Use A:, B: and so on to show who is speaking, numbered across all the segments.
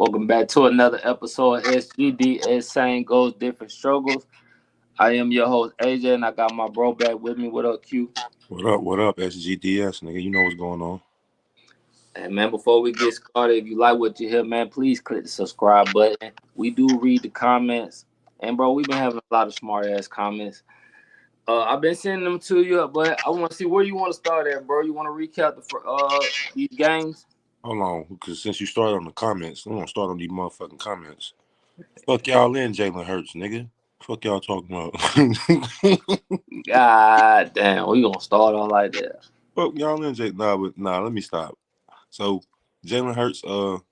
A: Welcome back to another episode of SGDS Same Goals, Different Struggles. I am your host, Ajay, and I got my bro back with me. What up, Q?
B: What up? What up, SGDS, nigga? You know what's going on.
A: And man, before we get started, if you like what you hear, man, please click the subscribe button. We do read the comments. And bro, we've been having a lot of smart ass comments. I've been sending them to you, but I want to see where you want to start at, bro. You want to recap these games?
B: Hold on, because since you started on the comments, I'm gonna start on these motherfucking comments. Fuck y'all in Jalen Hurts, nigga. Fuck y'all talking about.
A: God damn, we gonna start on like that.
B: Fuck y'all in Jalen. Let me stop. So Jalen Hurts, the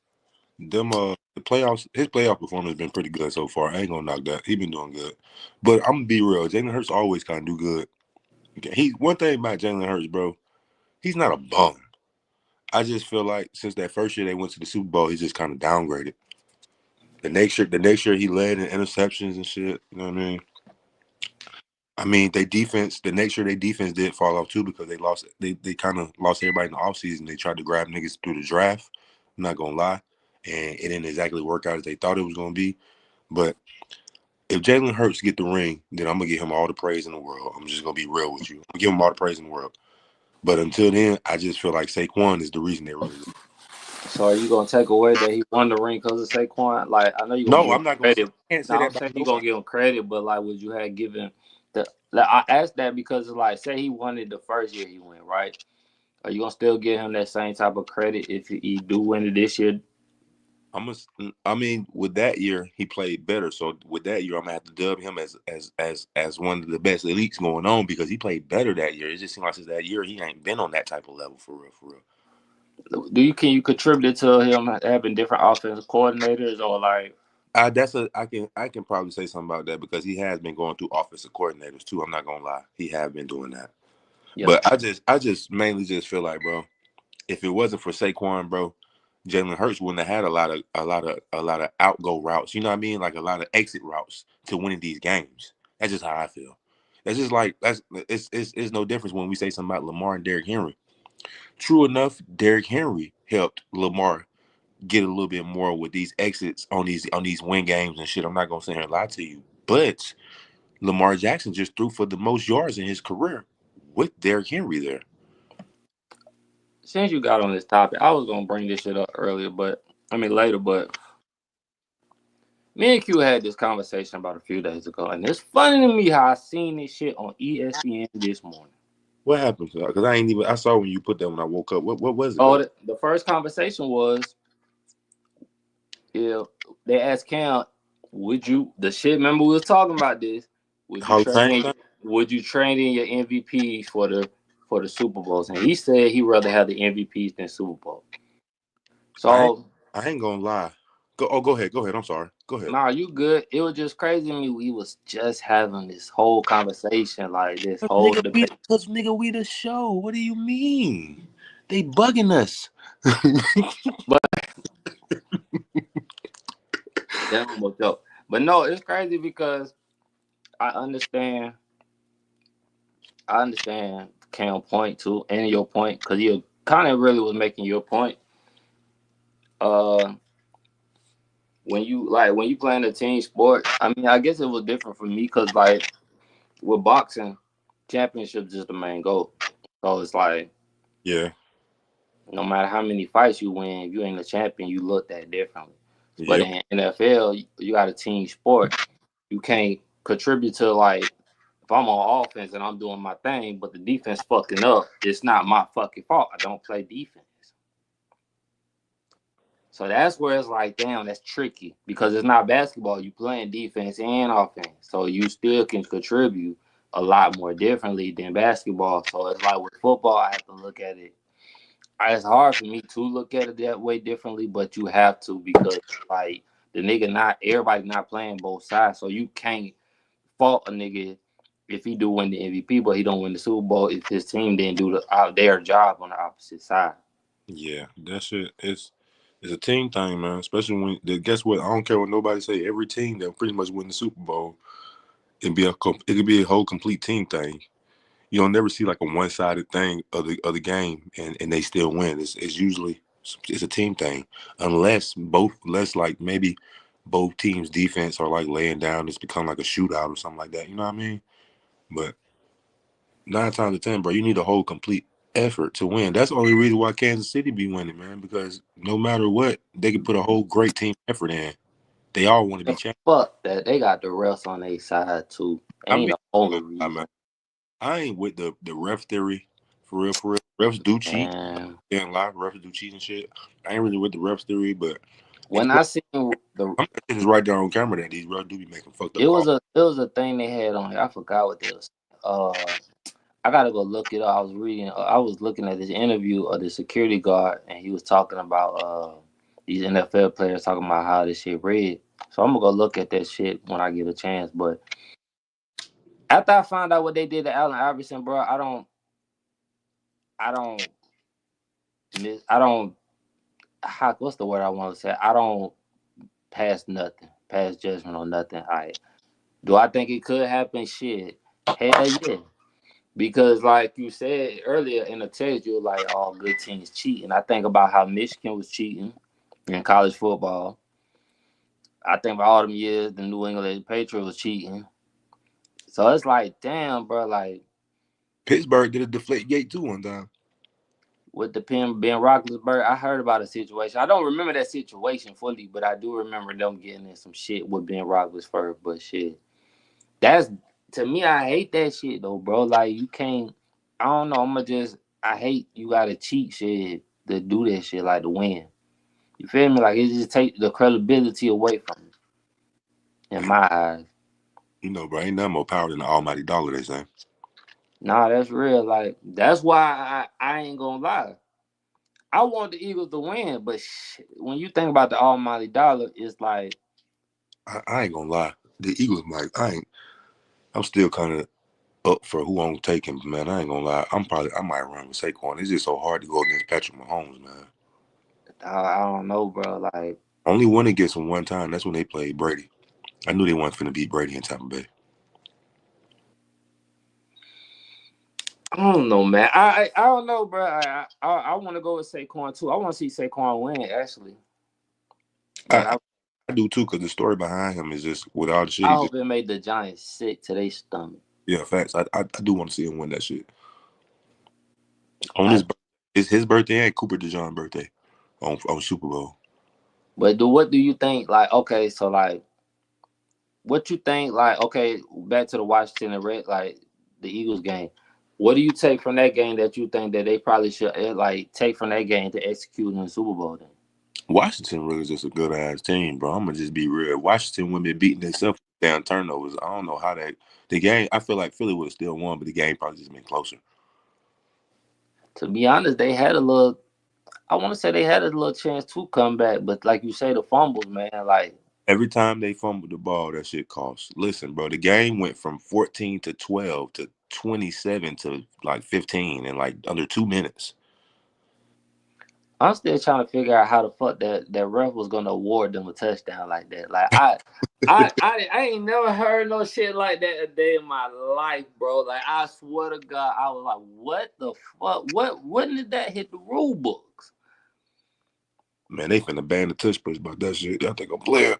B: playoffs, his playoff performance has been pretty good so far. I ain't gonna knock that. He been doing good. But I'm gonna be real, Jalen Hurts always kinda do good. Okay. One thing about Jalen Hurts, bro, he's not a bum. I just feel like since that first year they went to the Super Bowl, he's just kind of downgraded. The next year he led in interceptions and shit. You know what I mean? The next year their defense did fall off too because they kind of lost everybody in the offseason. They tried to grab niggas through the draft. I'm not gonna lie. And it didn't exactly work out as they thought it was gonna be. But if Jalen Hurts get the ring, then I'm gonna give him all the praise in the world. I'm just gonna be real with you. I'm gonna give him all the praise in the world. But until then, I just feel like Saquon is the reason they really lose.
A: So are you gonna take away that he won the ring because of Saquon? Like I know you're gonna
B: No,
A: give him
B: I'm not gonna say
A: credit.
B: I can't say
A: Now
B: that
A: I'm
B: about
A: saying you're gonna
B: nobody.
A: give him credit, but like would you have given the like, I asked that because it's like say he won it the first year he went, right? Are you gonna still give him that same type of credit if he do win it this year?
B: With that year he played better. So with that year, I'm gonna have to dub him as one of the best elites going on because he played better that year. It just seems like since that year he ain't been on that type of level for real, for real.
A: Can you contribute to him having different offensive coordinators or like
B: I can probably say something about that because he has been going through offensive coordinators too. I'm not gonna lie, he have been doing that.
A: yeah.
B: But I just mainly just feel like, bro, if it wasn't for Saquon, bro, Jalen Hurts wouldn't have had a lot of outgo routes. You know what I mean? Like a lot of exit routes to winning these games. That's just how I feel. That's just like it's no difference when we say something about Lamar and Derrick Henry. True enough, Derrick Henry helped Lamar get a little bit more with these exits on these win games and shit. I'm not gonna sit here and lie to you, but Lamar Jackson just threw for the most yards in his career with Derrick Henry there.
A: Since you got on this topic, I was gonna bring this shit up earlier, but I mean later, but me and Q had this conversation about a few days ago, and it's funny to me how I seen this shit on ESPN this morning.
B: What happened to that? Because I ain't even. I saw when you put that when I woke up. What was it
A: Oh,
B: though?
A: the first conversation was if they asked Cam, "Would you the shit?" Remember we was talking about this. Would you
B: Hall of
A: trade
B: Fame
A: in?
B: thing?
A: Would you trade in your MVPs for the Super Bowls? And he said he'd rather have the MVPs than Super Bowl.
B: I ain't,
A: So
B: I ain't gonna lie. Go ahead. Go ahead. I'm sorry. Go ahead.
A: nah, you good. It was just crazy to me. We was just having this whole conversation, like this whole debate.
B: Nigga, we the show. What do you mean? They bugging us.
A: But that almost joke. But no, it's crazy because I understand. I understand Cam point too, and your point because you kind of really was making your point. Uh, when you playing a team sport, I mean, I guess it was different for me because like with boxing, championships is the main goal. So it's like
B: Yeah.
A: no matter how many fights you win, if you ain't a champion, you look that differently. But
B: Yep.
A: in NFL, you got a team sport. You can't contribute to like if I'm on offense and I'm doing my thing, but the defense fucking up, it's not my fucking fault. I don't play defense. So that's where it's like, damn, that's tricky because it's not basketball. You playing defense and offense, so you still can contribute a lot more differently than basketball. So it's like with football, I have to look at it. It's hard for me to look at it that way differently, but you have to because like the nigga not everybody not playing both sides, so you can't fault a nigga if he do win the MVP, but he don't win the Super Bowl if his team didn't do their job on the opposite side.
B: Yeah. That shit. It's a team thing, man. Especially guess what? I don't care what nobody say. Every team that pretty much win the Super Bowl, it could be a whole complete team thing. You don't never see like a one sided thing of the game and they still win. It's usually It's a team thing. Unless like maybe both teams' defense are like laying down, it's become like a shootout or something like that. You know what I mean? But 9 times out of 10, bro, you need a whole complete effort to win. That's the only reason why Kansas City be winning, man. Because no matter what, they can put a whole great team effort in. They all want to be champions.
A: Fuck that. They got the refs on their side too.
B: I
A: Ain't
B: mean,
A: the
B: I ain't
A: only
B: gonna lie, man.
A: reason.
B: I ain't with the ref theory for real. For real, refs do cheat.
A: And
B: And live refs do cheat and shit. I ain't really with the refs theory, but it's
A: when I seen the
B: I'm it's right there on camera that these refs do be making fucked up
A: it
B: calls.
A: was a thing they had on here. I forgot what it was. I gotta go look it up. I was reading. I was looking at this interview of the security guard, and he was talking about these NFL players talking about how this shit rigged. So I'm gonna go look at that shit when I get a chance. But after I found out what they did to Allen Iverson, bro, I don't I don't. What's the word I want to say? I don't pass judgment on nothing. Do I think it could happen? Shit, hell yeah. Because like you said earlier in the text, you were like, all good teams cheat. And I think about how Michigan was cheating in college football. I think about all them years the New England Patriots was cheating. So it's like, damn, bro, like
B: Pittsburgh did a deflate gate too one time.
A: with the pen Ben Roethlisberger, I heard about a situation. I don't remember that situation fully, but I do remember them getting in some shit with Ben Roethlisberger. But shit, that's to me, I hate that shit though, bro. Like you can't. I don't know. I hate you gotta cheat shit to do that shit like to win. You feel me? Like it just take the credibility away from it in my eyes.
B: You know, bro, ain't nothing more power than the almighty dollar, they say.
A: Nah, that's real. Like that's why I ain't gonna lie. I want the Eagles to win, but when you think about the almighty dollar, it's like
B: I ain't gonna lie. The Eagles might I'm still kinda up for who I'm taking, man. I ain't gonna lie. I might run with Saquon. It's just so hard to go against Patrick Mahomes, man.
A: I don't know, bro. Like
B: Only won against him one time. That's when they played Brady. I knew they weren't finna beat Brady in Tampa Bay.
A: I don't know, man. I don't know, bro. I want to go with Saquon too. I want to see Saquon win actually, but
B: I, I do too, because the story behind him is just with all the shit
A: I
B: he did.
A: hope it made the Giants sick to their stomach.
B: Yeah, facts. I do want to see him win that shit. On
A: I,
B: it's his birthday and Cooper DeJohn birthday on Super Bowl.
A: but what do you think? Like, okay, so like, what you think? Like, okay, back to the Washington and Red, like the Eagles game. What do you take from that game that you think that they probably should like take from that game to execute in the Super Bowl? Then
B: Washington really is just a good ass team, bro. I'm gonna just be real. Washington women beating themselves down turnovers. I don't know how the game. I feel like Philly would have still won, but the game probably just been closer.
A: to be honest, they had a little. I want to say they had a little chance to come back, but like you say, the fumbles, man. Like
B: Every time they fumbled the ball, that shit cost. Listen, bro, the game went from 14 to 12 to 27 to like 15 in like under 2 minutes.
A: I'm still trying to figure out how the fuck that ref was gonna award them a touchdown like that. Like I ain't never heard no shit like that a day in my life, bro. Like I swear to God, I was like, what the fuck? What? When did that hit the rule books?
B: Man, they finna ban the touch push about that shit. Y'all think I'm playing?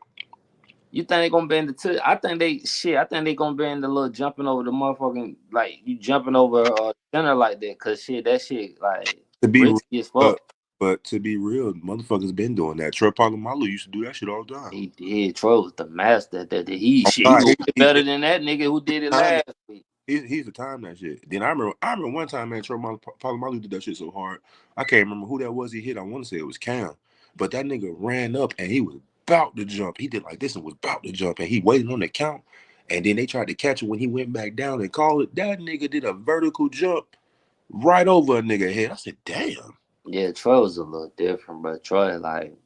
A: You think they gonna ban the touch? I think they shit. I think they gonna ban the little jumping over the motherfucking like you jumping over center like that. Cause shit, that shit like
B: To be real,
A: risky as
B: but,
A: fuck.
B: but to be real, motherfuckers been doing that. Trey Polamalu used to do that shit all the time.
A: He did. Troy was the master. That he
B: I'm
A: shit. He
B: sorry,
A: was way better than that nigga who did it
B: time
A: last week.
B: he's the time that shit. Then I remember one time, man, Trey Polamalu did that shit so hard. I can't remember who that was he hit. I want to say it was Cam, but that nigga ran up and he was about to jump. He did like this and was about to jump, and he waited on the count. And then they tried to catch him when he went back down and called it. That nigga did a vertical jump right over a nigga head. I said, damn.
A: Yeah, Troy was a little different, but Troy like,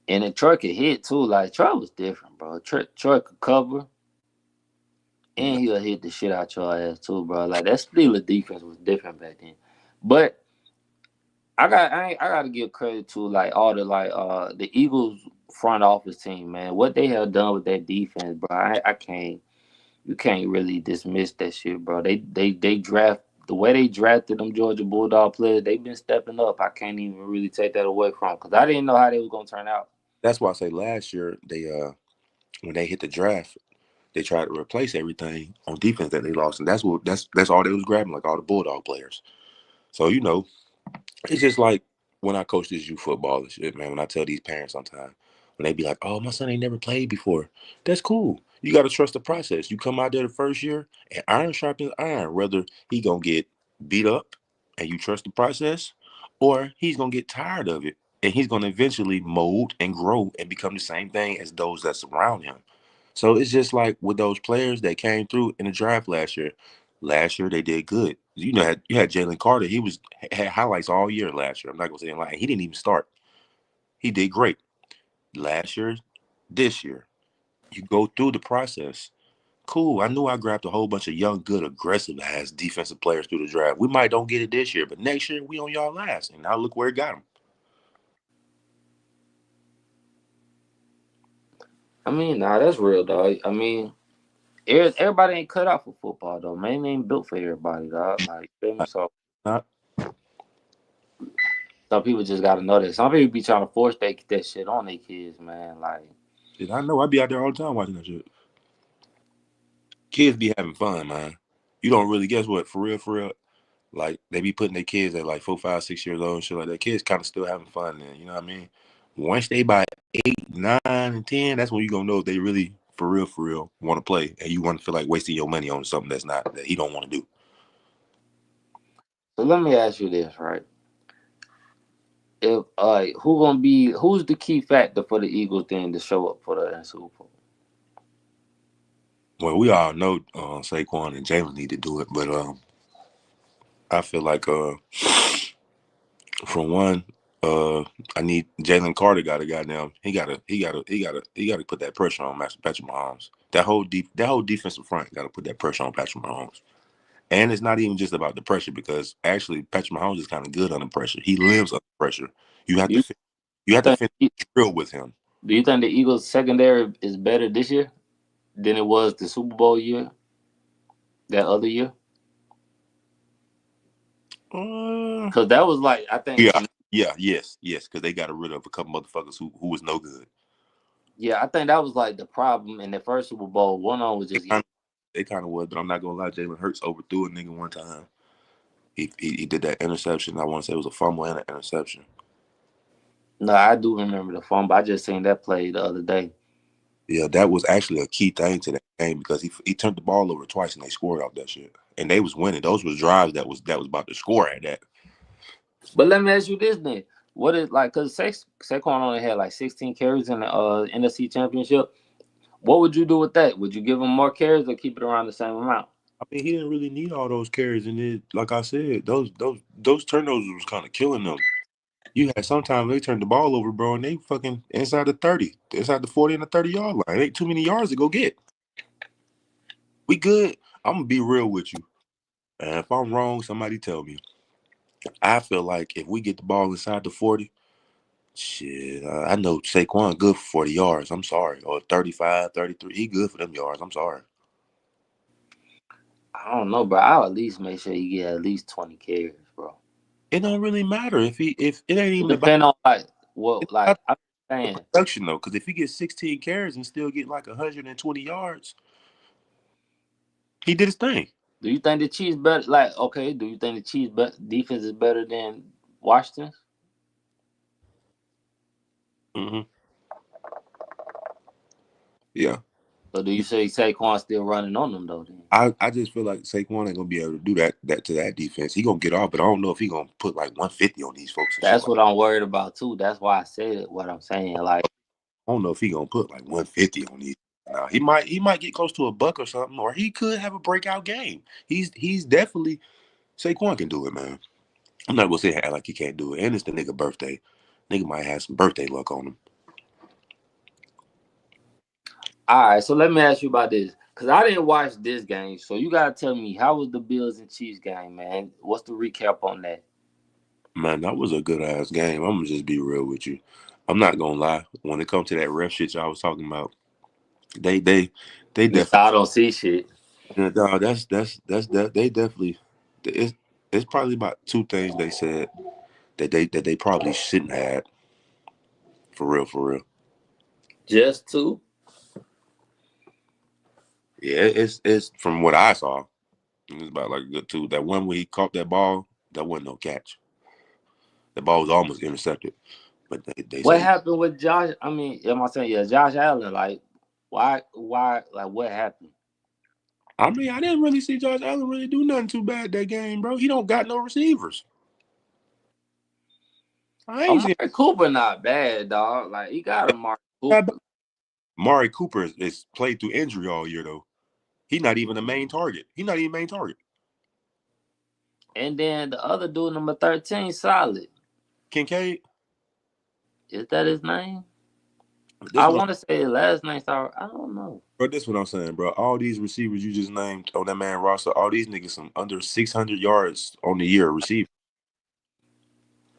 A: and then Troy could hit too. Like Troy was different, bro. Troy could cover,
B: Yeah.
A: and he'll hit the shit out your ass too, bro. Like that Steelers defense was different back then. But I got to give credit to like all the the Eagles front office team, man. What they have done with that defense, bro. I can't. You can't really dismiss that shit, bro. They draft the way they drafted them Georgia Bulldog players, they've been stepping up. I can't even really take that away from because I didn't know how they was gonna turn out.
B: That's why I say last year they when they hit the draft, they tried to replace everything on defense that they lost, and that's all they was grabbing, like all the Bulldog players. So it's just like when I coach this youth football and shit, man. When I tell these parents sometimes, when they be like, "Oh, my son ain't never played before," that's cool. You got to trust the process. You come out there the first year, and iron sharpens iron. Whether he gonna get beat up, and you trust the process, or he's gonna get tired of it, and he's gonna eventually mold and grow and become the same thing as those that surround him. So it's just like with those players that came through in the draft last year. Last year they did good. You had Jalen Carter. He had highlights all year last year. I'm not gonna say a lie. He didn't even start. He did great last year. This year, you go through the process. Cool. I knew I grabbed a whole bunch of young, good, aggressive ass defensive players through the draft. We might don't get it this year, but next year we on y'all last. And now look where it got him.
A: I mean, nah, that's real, dog. I mean, everybody ain't cut out for football though. Man, they ain't built for everybody, dog. Like, feel me? So
B: Not,
A: some people just gotta know that. Some people be trying to force that shit on their kids, man. Like,
B: shit, I know. I be out there all the time watching that shit. Kids be having fun, man. You don't really guess what, for real, for real. Like they be putting their kids at like 4, 5, 6 years old and shit like that. Kids kind of still having fun then, you know what I mean? Once they by 8, 9, and 10, that's when you gonna know if they really for real want to play, and you want to feel like wasting your money on something that he don't want to do.
A: so let me ask you this, right? If who's the key factor for the Eagles then to show up for the Super Bowl?
B: Well, we all know Saquon and Jalen need to do it, but I feel like for one, I need Jalen Carter got to goddamn he gotta put that pressure on Master Patrick Mahomes. That whole defensive front got to put that pressure on Patrick Mahomes. And it's not even just about the pressure because actually Patrick Mahomes is kind of good under pressure. He lives under pressure. You have
A: Do
B: to
A: you
B: you have to
A: think
B: finish the drill with him.
A: do you think the Eagles secondary is better this year than it was the Super Bowl year, that other year?
B: Uh,
A: Because that was like I think
B: yeah, yes, because they got rid of a couple motherfuckers who was no good.
A: yeah, I think that was like the problem in the first Super Bowl. One on was
B: They
A: just
B: kind
A: getting.
B: of, they kind of was, but I'm not gonna lie. Jalen Hurts overthrew a nigga one time. He did that interception. I want to say it was a fumble and an interception.
A: No, I do remember the fumble. I just seen that play the other day.
B: Yeah, that was actually a key thing to that game because he turned the ball over twice and they scored off that shit. And they was winning. Those was drives that was about to score at that.
A: But let me ask you this then: what is like? Because Saquon only had like 16 carries in the NFC Championship. What would you do with that? Would you give him more carries or keep it around the same amount?
B: I mean, he didn't really need all those carries, and it, like I said, those turnovers was kind of killing them. You had sometimes they turned the ball over, bro, and they fucking inside the 30, inside the 40 and the 30-yard line. It ain't too many yards to go get. We good. I'm gonna be real with you, and if I'm wrong, somebody tell me. I feel like if we get the ball inside the 40, shit, I know Saquon good for 40 yards. I'm sorry, or 35, 33. He good for them yards. I'm sorry.
A: I don't know, bro. I'll at least make sure you get at least 20 carries, bro.
B: It don't really matter if it ain't
A: It
B: even about.
A: depend on like
B: It's
A: what like
B: about
A: I'm
B: the
A: saying.
B: production though, because if he gets 16 carries and still get like 120 yards, he did his thing.
A: Do you think the Chiefs better? Like, okay, do you think the Chiefs defense is better than Washington's?
B: Hmm. Yeah.
A: Or do you say Saquon still running on them though? Then
B: I just feel like Saquon ain't gonna be able to do that to that defense. He gonna get off, but I don't know if he gonna put like 150 on these folks and shit
A: that's
B: like.
A: what I'm worried about too. That's why I said it, what I'm saying. Like,
B: I don't know if he gonna put like 150 on these. Now he might get close to a buck or something, or he could have a breakout game. He's definitely Saquon can do it, man. I'm not gonna say act like he can't do it. And it's the nigga birthday. Nigga might have some birthday luck on him.
A: all right, so let me ask you about this. Cause I didn't watch this game, so you gotta tell me how was the Bills and Chiefs game, man? What's the recap on that?
B: Man, that was a good ass game. I'm gonna just be real with you. I'm not gonna lie. When it comes to that ref shit y'all was talking about, they they they
A: Yeah,
B: definitely
A: I don't see shit.
B: no, that's that they definitely. it's it's probably about two things they said that they probably shouldn't have. For real, for real.
A: Just two.
B: Yeah, it's from what I saw. It's about like a good two. That one where he caught that ball, that wasn't no catch. The ball was almost intercepted, but they
A: What
B: say.
A: happened with Josh? I mean, am I saying yeah, Josh Allen? Like, why, like, what happened?
B: I mean, I didn't really see Josh Allen really do nothing too bad that game, bro. He don't got no receivers. I ain't seen
A: Amari Cooper not bad, dog. Like, he got Amari
B: that bad.
A: Cooper.
B: Mari Cooper is played through injury all year though. He's not even the main target. He's not even main target.
A: And then the other dude, number 13, solid.
B: Kincaid.
A: Is that his name?
B: This
A: I
B: what I'm,
A: want to say his last name. Sorry, I don't know.
B: bro. This what I'm saying, bro. All these receivers you just named on that man roster, all these niggas some under 600 yards on the year receiving.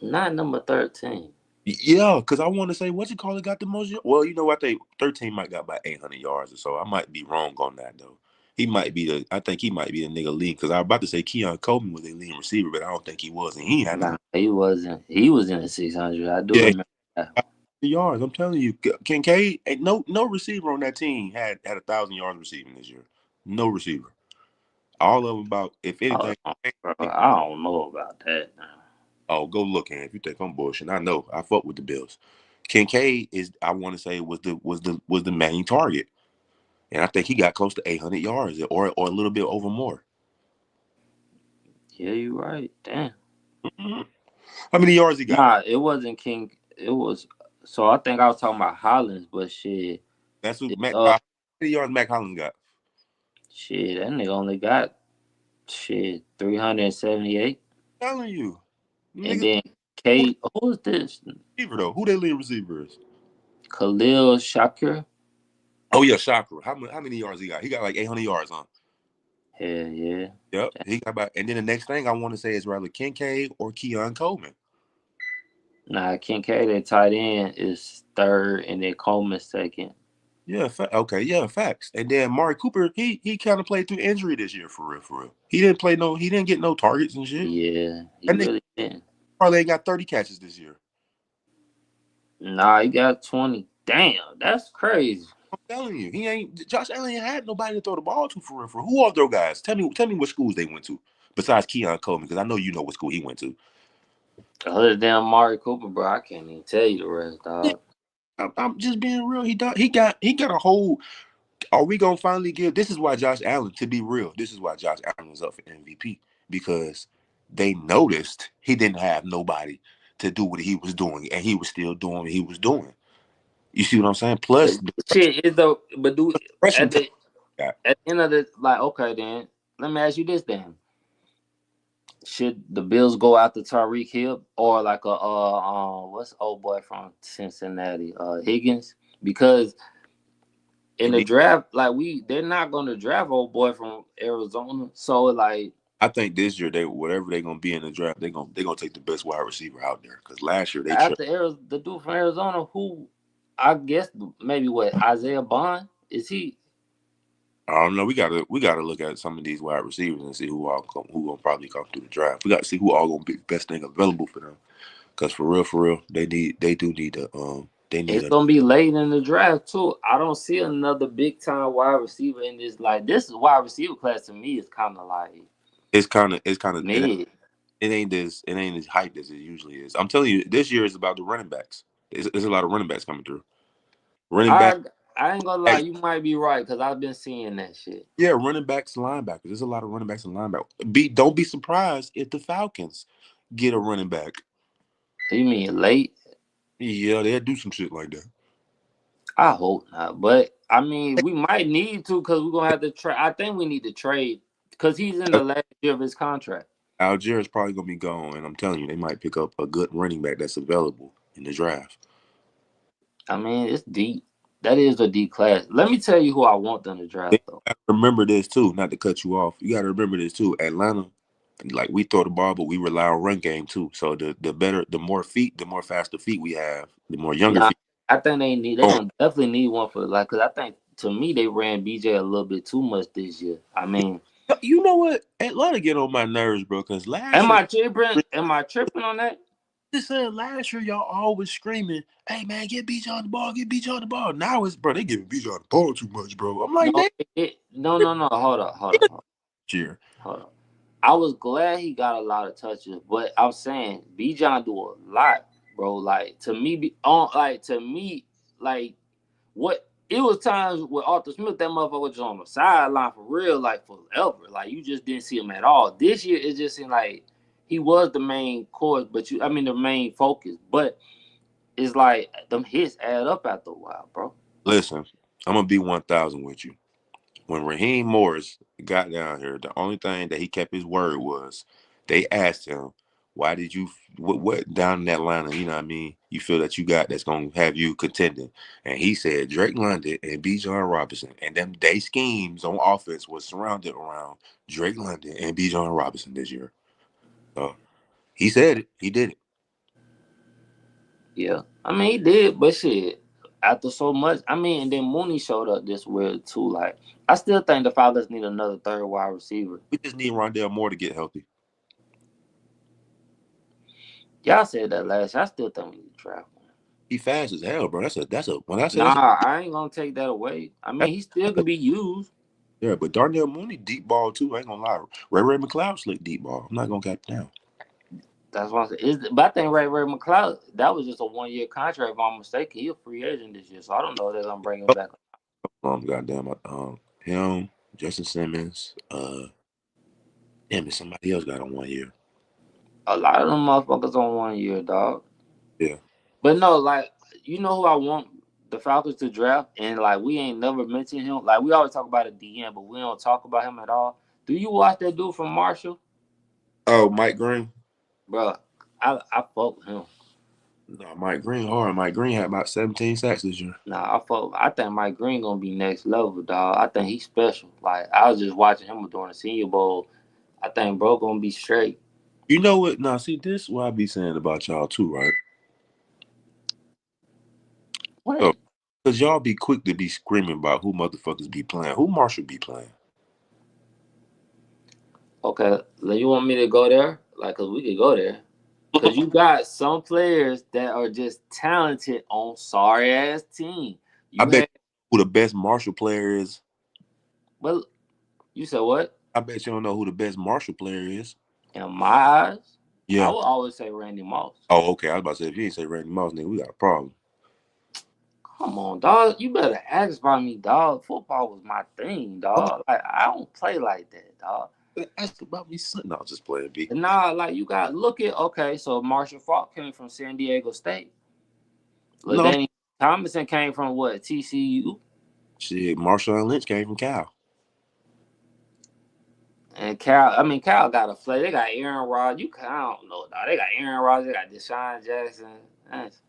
A: Not number 13.
B: Yeah, because I want to say what you call it got the most. Well, you know, I think 13 might got about 800 yards or so. I might be wrong on that though. He might be the. I think he might be the nigga lead because I was about to say Keon Coleman was a leading receiver, but I don't think he was, and he ain't had no.
A: Nah, he wasn't. He was in the 600. I do
B: Yeah,
A: remember that.
B: yards. I'm telling you, Kincaid ain't no receiver on that team had 1,000 yards receiving this year. No receiver. All of them about if
A: Oh,
B: anything.
A: bro, I don't know about that now.
B: Oh, go look at if you think I'm bullshitting. I know I fuck with the Bills. Kincaid is I want to say was the main target, and I think he got close to 800 yards or a little bit over more.
A: Yeah, you're right. Damn.
B: Mhm. How many yards he got?
A: Nah, it wasn't King. It was. So I think I was talking about Hollins, but shit,
B: That's what
A: it,
B: Mac. How many yards Mac Hollins got?
A: shit, that nigga only got shit 378,
B: I'm telling you,
A: and
B: nigga.
A: then
B: Who the
A: Kate. Who's this?
B: receiver though? Who their lead receiver is?
A: Khalil Shakir.
B: Oh yeah, Chakra. How many yards he got? He got like 800 yards on.
A: Hell yeah.
B: Yep, he got about. And then the next thing I want to say is rather Kincaid or Keon Coleman.
A: Nah, Kincaid at tight end is third, and then Coleman second.
B: Yeah, okay, yeah, facts. And then Mari Cooper, he kind of played through injury this year for real, for real. He didn't get no targets and shit.
A: Yeah, he
B: That nigga
A: really didn't.
B: probably ain't got 30 catches this year.
A: Nah, he got 20. Damn, that's crazy.
B: I'm telling you, he ain't. Josh Allen ain't had nobody to throw the ball to for real. For real. Who are those guys? Tell me what schools they went to besides Keon Coleman, because I know you know what school he went to.
A: Other than Amari Cooper, bro, I can't even tell you the rest, dog.
B: I'm just being real. He got a whole. Are we gonna finally give? This is why Josh Allen, to be real, this is why Josh Allen was up for MVP because they noticed he didn't have nobody to do what he was doing, and he was still doing what he was doing. You see what I'm saying?
A: But
B: Plus, the
A: shit is though. But do
B: rushing
A: at
B: touch
A: the
B: got.
A: at the end of the like, okay, then let me ask you this: then should the Bills go after Tyreek Hill or like a what's old boy from Cincinnati, Higgins? Because in
B: They
A: the
B: need.
A: draft, like they're not going to draft old boy from Arizona. So like
B: I think this year they whatever they're gonna be in the draft, they're gonna take the best wide receiver out there. Because last year they tried.
A: after Arizona, the dude from Arizona, who I guess maybe what Isaiah Bond is he?
B: I don't know. We gotta look at some of these wide receivers and see who gonna probably come through the draft. We got to see who all gonna be the best thing available for them. Because for real, they do need they need
A: It's
B: a.
A: gonna be late in the draft too. I don't see another big time wide receiver in this. Like this wide receiver class to me is kind of like
B: It's kind of
A: mid.
B: it ain't as hyped as it usually is. I'm telling you, this year is about the running backs. There's a lot of running backs coming through. Running back,
A: I I ain't gonna lie, you might be right because I've been seeing that shit.
B: yeah, running backs, linebackers. There's a lot of running backs and linebackers. Don't be surprised if the Falcons get a running back.
A: You mean late?
B: Yeah, they'll do some shit like that.
A: I hope not, but I mean we might need to because we're gonna have to trade. I think we need to trade because he's in the last year of his contract.
B: Algier is probably gonna be gone, and I'm telling you, they might pick up a good running back that's available in the draft.
A: I mean it's deep. That is a deep class. Let me tell you who I want them to
B: They
A: draft though.
B: gotta remember this too, not to cut you off. You got to remember this too. Atlanta, like we throw the ball, but we rely on run game too. So the more feet, the more faster feet we have, the more younger
A: Nah,
B: feet.
A: I think they gonna definitely need one for like because I think to me they ran BJ a little bit too much this year. I mean.
B: You know what? Atlanta get on my nerves, bro. Because last
A: Am
B: year,
A: I tripping? Am I tripping on that?
B: just said last year y'all always screaming, "Hey man, get BJ on the ball, get BJ on the ball." Now it's bro, they giving BJ on the ball too much, bro. I'm like,
A: No,
B: damn,
A: no.
B: year.
A: Hold on. I was glad he got a lot of touches, but I'm saying B John do a lot, bro. Like to me, like what it was times with Arthur Smith, that motherfucker was on the sideline for real, like forever. Like you just didn't see him at all. This year it just seemed like he was the main course, I mean the main focus. But it's like them hits add up after a while, bro.
B: Listen, I'm gonna be 1,000 with you. When Raheem Morris got down here, the only thing that he kept his word was they asked him, "Why did you what down in Atlanta? You know what I mean? You feel that you got that's gonna have you contending?" And he said Drake London and B. John Robinson, and them they schemes on offense was surrounded around Drake London and B. John Robinson this year. So he said it. He did it.
A: Yeah, I mean he did, but shit. After so much, I mean, and then Mooney showed up this weird too. Like, I still think the Falcons need another third wide receiver.
B: We just need Rondell Moore to get healthy.
A: Y'all said that last year. I still think we need to draft one.
B: He fast as hell, bro. That's a when I say that's a,
A: Nah, I ain't gonna take that away. I
B: that's
A: mean, he still can be used.
B: yeah, but Darnell Mooney deep ball too. I ain't gonna lie. Ray McLeod slick deep ball. I'm not gonna cap down.
A: That's what I'm saying. But I think Ray McLeod, that was just a 1 year contract. If I'm mistaken, he a free agent this year, so I don't know if they're gonna bring him back.
B: Goddamn, him, Justin Simmons, damn it, somebody else got on 1 year.
A: A lot of them motherfuckers on 1 year, dog.
B: Yeah.
A: But no, like you know who I want the Falcons to draft, and like we ain't never mentioned him. Like we always talk about a DM, but we don't talk about him at all. Do you watch that dude from Marshall,
B: Oh, Mike Green.
A: bro? I fuck with him.
B: No, Mike Green hard. Mike Green had about 17 sacks this year.
A: Nah, I think Mike Green gonna be next level, dog. I think he's special. Like I was just watching him during the Senior Bowl. I think bro gonna be straight.
B: You know what? Now, see, this is what I be saying about y'all too, right? So,
A: What?
B: cause y'all be quick to be screaming about who motherfuckers be playing. Who Marshall be playing?
A: Okay, then you want me to go there? Like, cause we could go there. Cause you got some players that are just talented on sorry ass team.
B: I
A: You
B: bet
A: had,
B: who the best Marshall player is.
A: well, you said what?
B: I bet you don't know who the best Marshall player is.
A: In my eyes, I
B: Yeah.
A: would always say Randy Moss.
B: Oh, okay. I was about to say if you ain't say Randy Moss, nigga, we got a problem.
A: Come on, dog. You better ask about me, dog. Football was my thing,
B: Oh,
A: dog. Like I don't play like that, dog.
B: ask about me, son. No, just playing B.
A: Nah, like you got look at okay. So Marshall Faulk came from San Diego State.
B: No,
A: LaDainian Tomlinson came from what? TCU.
B: shit. Marshawn Lynch came from Cal.
A: And Cal, I mean Cal got a play. They got Aaron Rodgers. I don't know, dog. They got Aaron Rodgers. They got Deshaun Jackson. That's,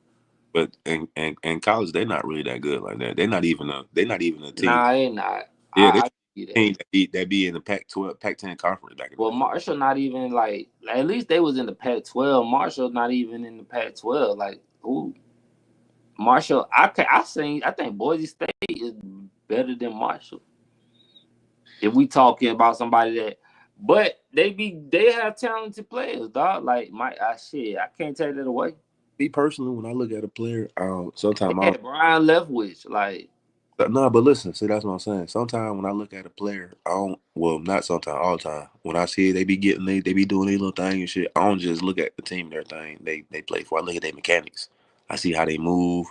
B: But in college, they're not really that good like that. They're not even a team.
A: nah, they not.
B: Yeah, they
A: I give you that.
B: team that be in the Pac-12, Pac-10 conference back in the
A: Well,
B: day.
A: Marshall not even like at least they was in the Pac-12. Marshall not even in the Pac-12. Like who? Marshall, I think Boise State is better than Marshall. If we talking about somebody that, but they have talented players, dog. Like my shit, I can't take that away.
B: Me personally, when I look at a player, sometimes
A: They
B: I
A: had Brian Leftwich, like
B: no, but listen, see that's what I'm saying. Sometimes when I look at a player, I don't. Well, not sometimes, all the time. When I see it, they be doing their little thing and shit. I don't just look at the team, their thing they play for. I look at their mechanics. I see how they move,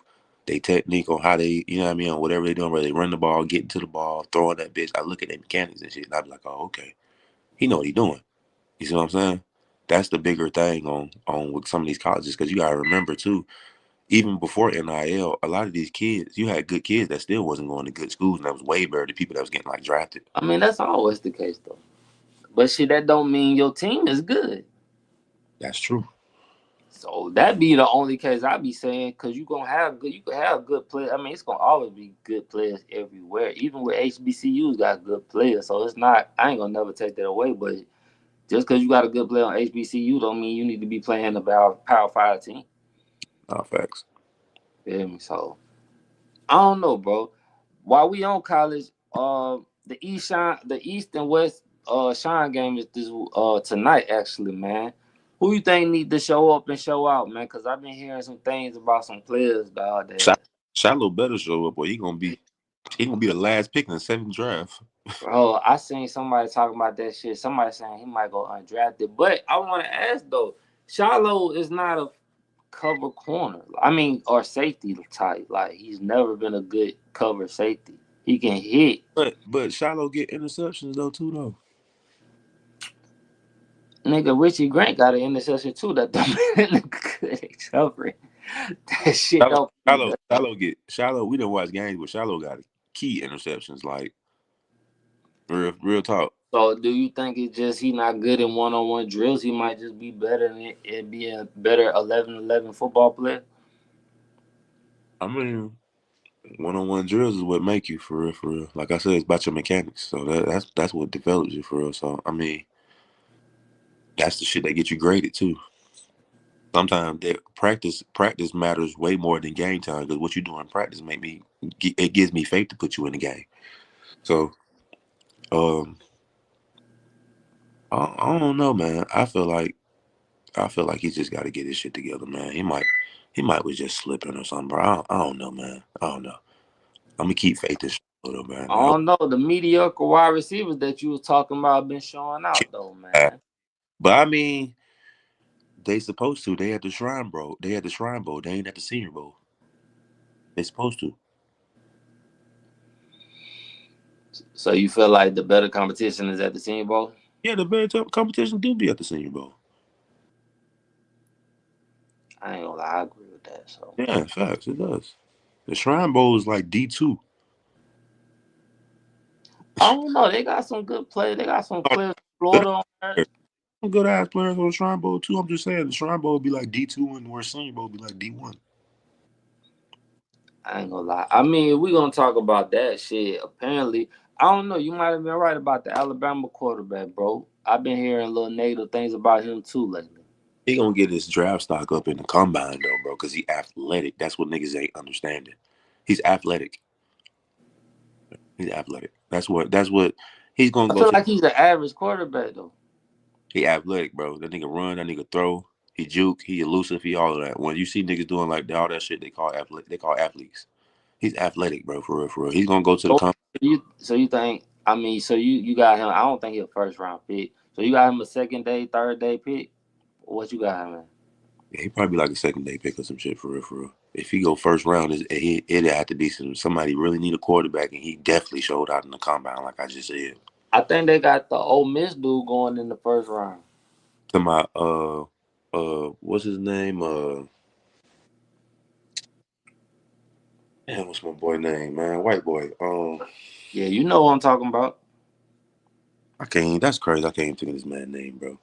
B: they technique on how they, you know what I mean, on whatever they doing, whether they run the ball, getting to the ball, throwing that bitch. I look at their mechanics and shit, and I be like, oh, okay, he know what he doing. You see what I'm saying? That's the bigger thing on with some of these colleges because you gotta remember too even before NIL, a lot of these kids, you had good kids that still wasn't going to good schools, and that was way better than people that was getting like drafted.
A: I mean that's always the case though. But shit, that don't mean your team is good.
B: That's true.
A: So that be the only case I be saying because you can have good players. I mean, it's gonna always be good players everywhere. Even with HBCUs got good players. So it's not I ain't gonna never take that away. But just because you got a good player on HBCU don't mean you need to be playing about Power Five team.
B: Facts.
A: Feel me? So I don't know, bro. While we on college, the East and West Shine game is this tonight actually, man. Who you think need to show up and show out, man? Cause I've been hearing some things about some players, dog.
B: Sha-
A: That
B: Shiloh better show up, or he gonna be the last pick in the seventh draft.
A: bro, I seen somebody talking about that shit. Somebody saying he might go undrafted. But I want to ask though, Shiloh is not a cover corner. I mean, or safety type. Like he's never been a good cover safety. He can hit.
B: But Shiloh get interceptions though too though.
A: Nigga, Richie Grant got an interception too. That don't mean good covering. That shit
B: Shiloh,
A: don't be
B: Shiloh,
A: good.
B: Shiloh get Shiloh. We don't watch games, but Shiloh got key interceptions. Like real talk.
A: So, do you think it's just he not good in one-on-one drills? He might just be better than it and be a better 11-11 football player.
B: I mean, one-on-one drills is what make you for real, for real. Like I said, it's about your mechanics. So that's what develops you for real. So I mean, that's the shit that get you graded too. Sometimes that practice matters way more than game time because what you do in practice it gives me faith to put you in the game. So um, I don't know, man. I feel like he's just got to get his shit together, man. He might was just slipping or something, bro. I don't know, man. I don't know. I'm gonna keep faith in little man.
A: I don't know. The mediocre wide receivers that you was talking about been showing out though, man.
B: But I mean, they supposed to. They had the Shrine Bowl. They had the Shrine Bowl. They ain't at the Senior Bowl. They supposed to.
A: So you feel like the better competition is at the Senior Bowl?
B: Yeah, the better competition do be at the Senior Bowl.
A: I ain't gonna lie, I agree with that. So
B: Yeah, facts. It does. The Shrine Bowl is like D2.
A: I don't know. They got some good players. They got some players from Florida on there.
B: Some good ass players on the Shrine Bowl too. I'm just saying the Shrine Bowl would be like D2 and where Senior Bowl would be like D1.
A: I ain't gonna lie. I mean, we gonna talk about that shit. Apparently, I don't know. You might have been right about the Alabama quarterback, bro. I've been hearing little negative things about him too lately.
B: He gonna get his draft stock up in the combine though, bro, because he athletic. That's what niggas ain't understanding. He's athletic. He's athletic. That's what he's gonna
A: I
B: go
A: feel
B: to.
A: like he's an average quarterback though.
B: He athletic, bro. That nigga run, that nigga throw, he juke, he elusive, he all of that. When you see niggas doing like all that shit, they call athletes. He's athletic, bro, for real, for real. He's gonna go to the
A: So
B: combine.
A: you think? I mean, so you got him. I don't think he's a first round pick. So you got him a second day, third day pick. What you got him at?
B: Yeah, he probably like a second day pick or some shit for real, for real. If he go first round, it'd have to be somebody really need a quarterback, and he definitely showed out in the combine, like I just said.
A: I think they got the Ole Miss dude going in the first round.
B: To my what's his name? Damn, what's my boy name, man? White boy.
A: Yeah, you know what I'm talking about.
B: I can't. That's crazy. I can't even think of this man's name, bro.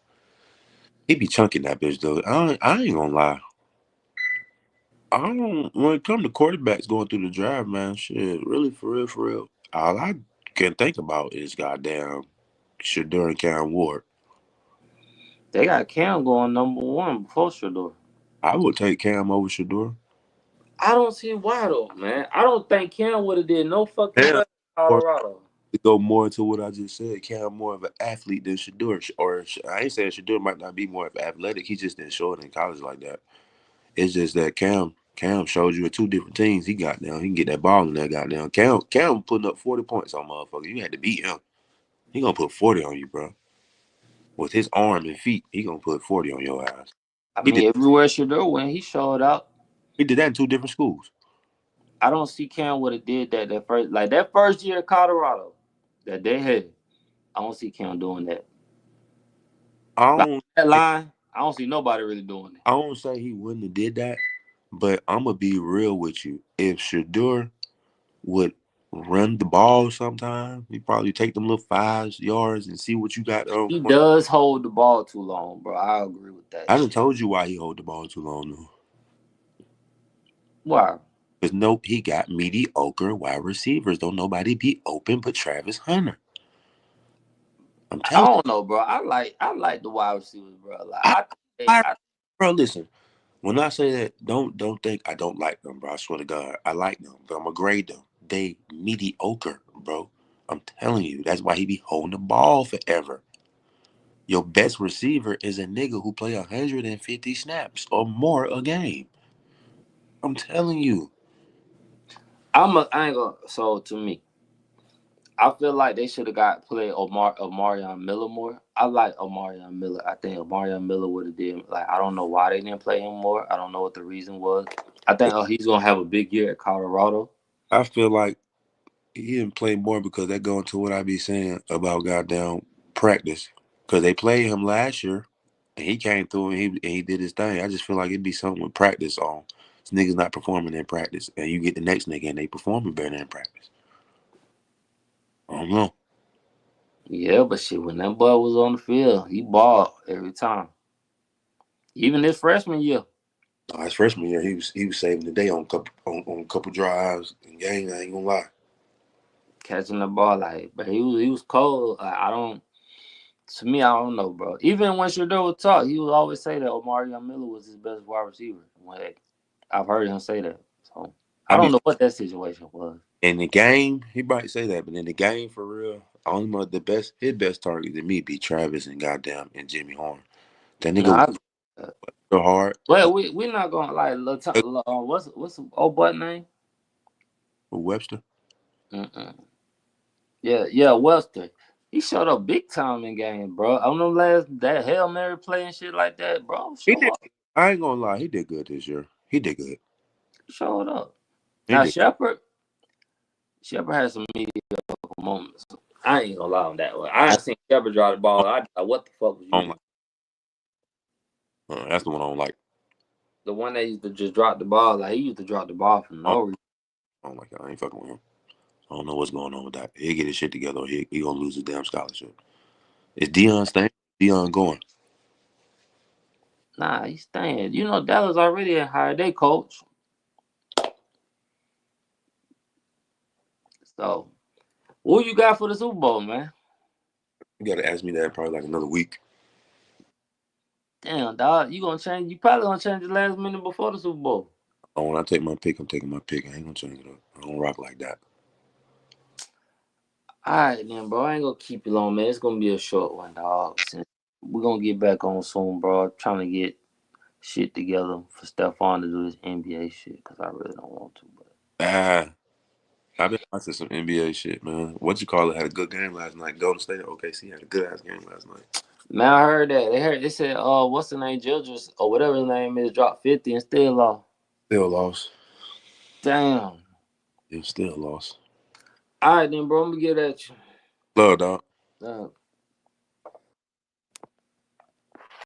B: He be chunking that bitch though. I ain't gonna lie. I don't. When it come to quarterbacks going through the draft, man, shit, really for real, for real. All I can think about is goddamn Shador and Cam Ward.
A: They got Cam going number one before Shador.
B: I would take Cam over Shador.
A: I don't see why though, man. I don't think Cam would have did no fucking
B: Yeah.
A: way in
B: Or
A: Colorado.
B: to go more into what I just said, Cam more of an athlete than Shador. Or I ain't saying Shador might not be more of athletic. He just didn't show it in college like that. It's just that Cam showed you at two different teams. He got down. He can get that ball in there. Got down. Cam putting up 40 points on motherfucker. You had to beat him. He gonna put 40 on you, bro. With his arm and feet, he gonna put 40 on your ass.
A: I
B: He did.
A: mean, everywhere Shador went, he showed out.
B: He did that in two different schools.
A: I don't see Cam would have did that first, like that first year in Colorado that they had. I don't see Cam doing that.
B: I
A: Like
B: don't.
A: that line, I don't see nobody really doing it.
B: I don't say he wouldn't have did that, but I'm gonna be real with you. If Shador would run the ball sometime, he probably take them little 5 yards and see what you got on.
A: He does hold the ball too long, bro. I agree with that
B: I done
A: shit.
B: told you why he hold the ball too long though.
A: Why?
B: Cause nope, he got mediocre wide receivers. Don't nobody be open but Travis Hunter. I'm
A: I
B: telling
A: don't know, bro. I like the wide receivers, bro. Like
B: you. I,
A: I
B: bro, listen. When I say that, don't think I don't like them, bro. I swear to God, I like them, but I'm gonna grade them. They mediocre, bro. I'm telling you, that's why he be holding the ball forever. Your best receiver is a nigga who play 150 snaps or more a game. I'm telling you.
A: I ain't gonna. So to me, I feel like they should have got played Omarion Miller more. I like Omarion Miller. I think Omarion Miller would have did like I don't know why they didn't play him more. I don't know what the reason was. I think he's gonna have a big year at Colorado.
B: I feel like he didn't play more because that go into what I be saying about goddamn practice. Because they played him last year and he came through and he did his thing. I just feel like it'd be something with practice on. This nigga's not performing in practice. And you get the next nigga and they performing better in practice. I don't know.
A: Yeah, but shit, when that boy was on the field, he balled every time. Even his freshman year,
B: His freshman year, he was saving the day on a couple drives and games. I ain't gonna lie.
A: catching the ball like, but he was cold. Like, I don't. To me, I don't know, bro. Even when Shador would talk, he would always say that Omarion Miller was his best wide receiver. When I've heard him say that, so I
B: I
A: don't
B: be
A: know what that situation was.
B: in the game, he might say that, but in the game for real, only his best target to me be Travis and goddamn and Jimmy Horn. That
A: No,
B: nigga so hard.
A: well, we're not gonna like what's the old boy name?
B: Webster.
A: Mm-mm. Yeah, Webster. He showed up big time in games, bro. On them last that Hail Mary play and shit like that, bro.
B: He
A: Show
B: did.
A: up,
B: I ain't gonna lie, he did good this year. He did good.
A: showed up.
B: He
A: Now
B: did.
A: Shepard had some mediocre moments. I ain't gonna lie on that one. I seen Shepard drop the ball. I like, what the fuck was
B: I
A: you
B: don't
A: doing?
B: like. That's the one I don't like.
A: The one that used to just drop the ball, like he used to drop the ball for
B: I
A: no reason.
B: don't like that. I ain't fucking with him. I don't know what's going on with that. He'll get his shit together or he gonna lose his damn scholarship. Is Dion staying? Dion going?
A: Nah, he's staying. You know, Dallas already hired their coach. So, what you got for the Super Bowl, man?
B: You gotta ask me that probably like another week.
A: Damn, dog, you gonna change? You probably gonna change the last minute before the Super Bowl.
B: Oh, when I take my pick, I'm taking my pick. I ain't gonna change it up. I don't rock like that.
A: All right, then, bro. I ain't gonna keep you long, man. It's gonna be a short one, dog. Since we're gonna get back on soon, bro. Trying to get shit together for Stephon to do this NBA shit because I really don't want to. But
B: Ah, I've been watching some NBA shit, man. What you call it? Had a good game last night. Golden State, OKC had a good ass game last night.
A: man, I heard that they said, what's the name, Judges or whatever his name is, dropped 50 and still lost.
B: Still lost.
A: Damn.
B: It still lost.
A: All right, then, bro. I'm gonna get at you.
B: Love, dog.
A: Uh,